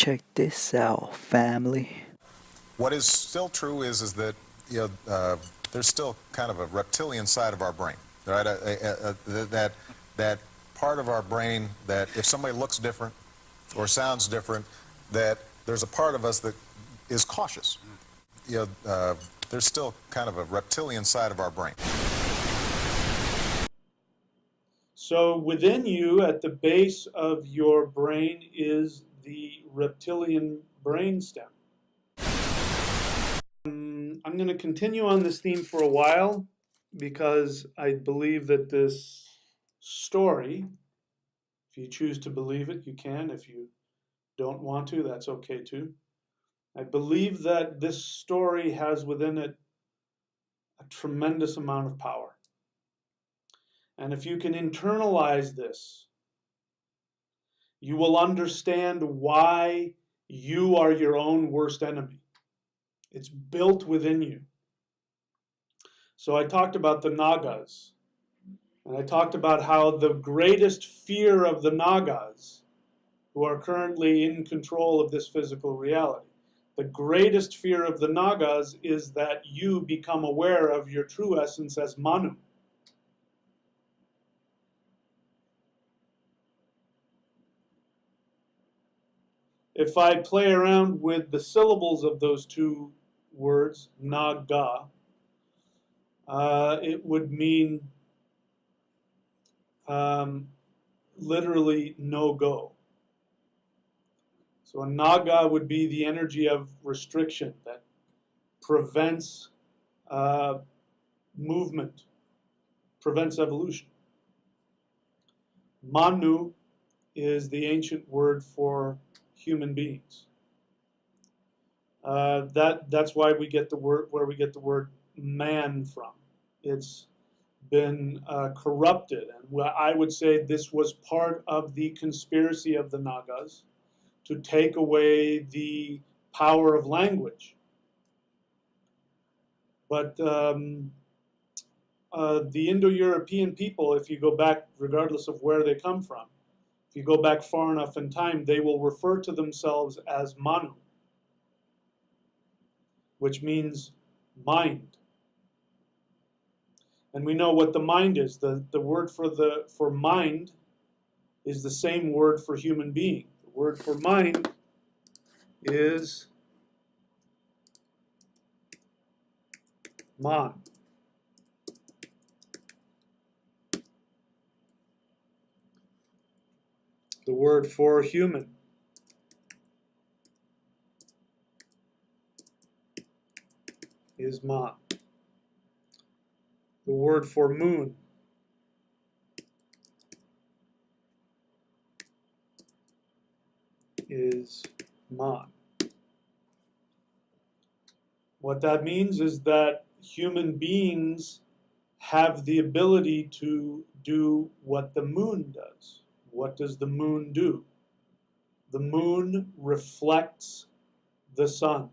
Check this out, family. What is still true is that there's still kind of a reptilian side of our brain, right? That part of our brain that if somebody looks different or sounds different, that there's a part of us that is cautious. There's still kind of a reptilian side of our brain. So within you, at the base of your brain, is the reptilian brainstem. I'm going to continue on this theme for a while because I believe that this story, if you choose to believe it, you can. If you don't want to, that's okay too. I believe that this story has within it a tremendous amount of power. And if you can internalize this, you will understand why you are your own worst enemy. It's built within you. So I talked about the Nagas, and I talked about how the greatest fear of the Nagas, who are currently in control of this physical reality, the greatest fear of the Nagas is that you become aware of your true essence as Manu. If I play around with the syllables of those two words, Naga, it would mean literally no go. So a Naga would be the energy of restriction that prevents movement, prevents evolution. Manu is the ancient word for human beings. That's why we get the word, where we get the word man from. It's been corrupted, and I would say this was part of the conspiracy of the Nagas to take away the power of language. But the Indo-European people, if you go back, regardless of where they come from, if you go back far enough in time, they will refer to themselves as Manu, which means mind. And we know what the mind is. The word for mind is the same word for human being. The word for mind is man. The word for human is man. The word for moon is man. What that means is that human beings have the ability to do what the moon does. What does the moon do? The moon reflects the sun.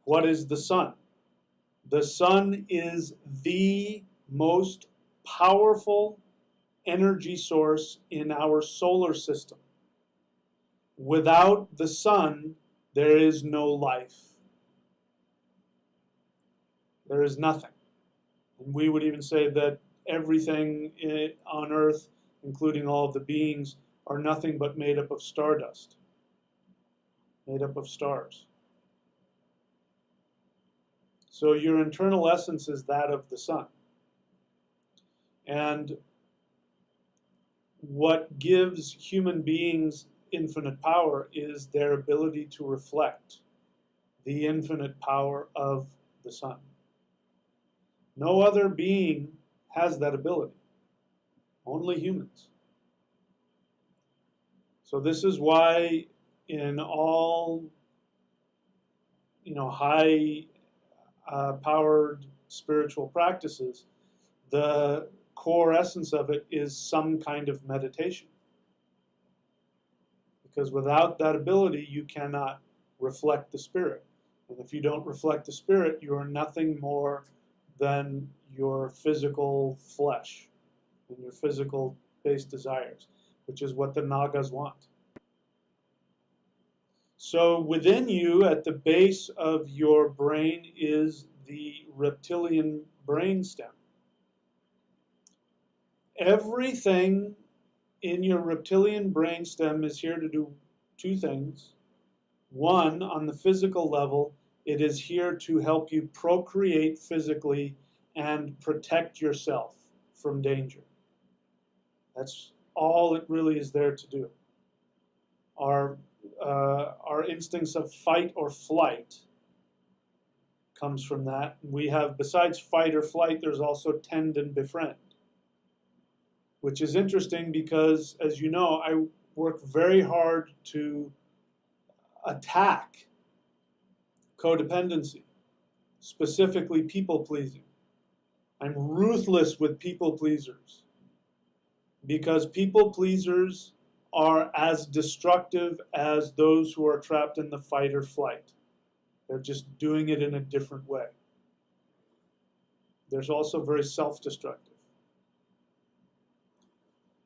What is the sun? The sun is the most powerful energy source in our solar system. Without the sun, there is no life. There is nothing. And we would even say that everything on Earth, including all of the beings, are nothing but made up of stardust, made up of stars. So your internal essence is that of the sun. And what gives human beings infinite power is their ability to reflect the infinite power of the sun. No other being has that ability, only humans. So this is why in all high powered spiritual practices, the core essence of it is some kind of meditation. Because without that ability, you cannot reflect the spirit. And if you don't reflect the spirit, you are nothing more than your physical flesh and your physical based desires, which is what the Nagas want. So within you, at the base of your brain, is the reptilian brainstem. Everything in your reptilian brainstem is here to do two things. One, on the physical level, it is here to help you procreate physically and protect yourself from danger. That's all it really is there to do. Our instincts of fight or flight comes from that. We have, besides fight or flight, there's also tend and befriend, which is interesting because, as you know, I work very hard to attack codependency, specifically people pleasing. I'm ruthless with people pleasers because people pleasers are as destructive as those who are trapped in the fight or flight. They're just doing it in a different way. There's also very self-destructive.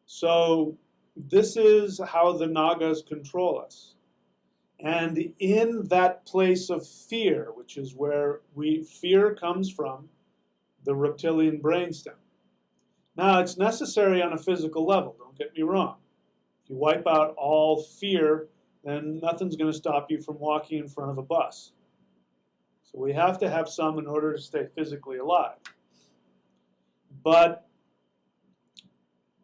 So this is how the Nagas control us. And in that place of fear, which is where fear comes from, the reptilian brainstem. Now, it's necessary on a physical level, don't get me wrong. If you wipe out all fear, then nothing's going to stop you from walking in front of a bus. So we have to have some in order to stay physically alive. But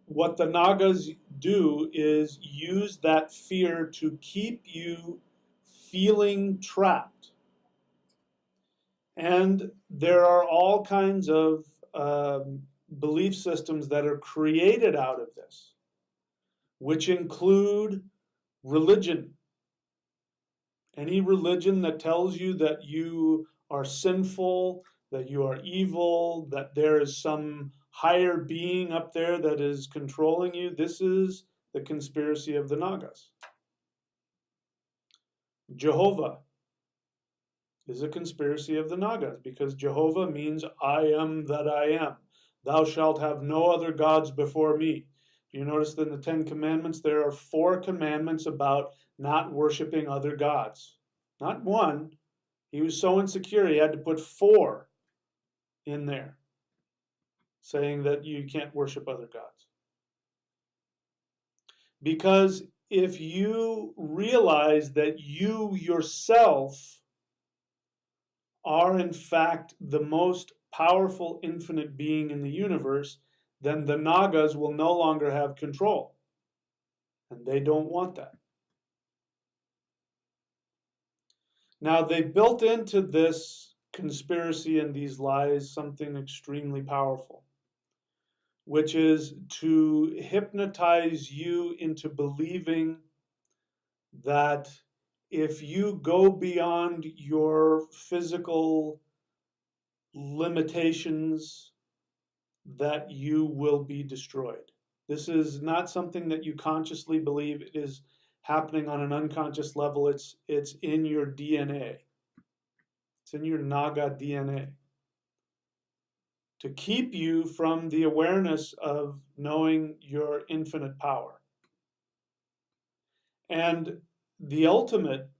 what the Nagas do is use that fear to keep you feeling trapped. And there are all kinds of belief systems that are created out of this, which include religion. Any religion that tells you that you are sinful, that you are evil, that there is some higher being up there that is controlling you, this is the conspiracy of the Nagas. Jehovah is a conspiracy of the Nagas because Jehovah means I am that I am. Thou shalt have no other gods before me. You notice that in the 10 Commandments, there are 4 commandments about not worshiping other gods. Not one. He was so insecure, he had to put 4 in there, saying that you can't worship other gods. Because if you realize that you yourself are in fact the most powerful infinite being in the universe, then the Nagas will no longer have control. And they don't want that. Now, they built into this conspiracy and these lies something extremely powerful, which is to hypnotize you into believing that if you go beyond your physical limitations, that you will be destroyed. This is not something that you consciously believe. It is happening on an unconscious level. It's in your DNA. It's in your Naga DNA. To keep you from the awareness of knowing your infinite power. And the ultimate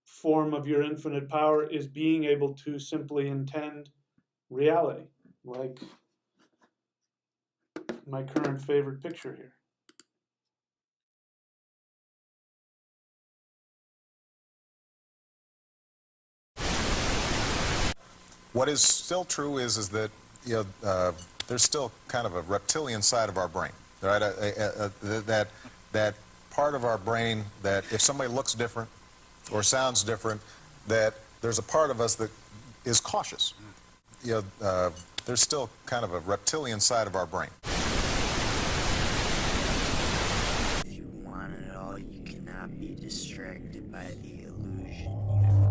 form of your infinite power is being able to simply intend reality, like my current favorite picture here. What is still true is that there's still kind of a reptilian side of our brain, right? That part of our brain that if somebody looks different or sounds different, that there's a part of us that is cautious. There's still kind of a reptilian side of our brain. If you want it all, you cannot be distracted by the illusion.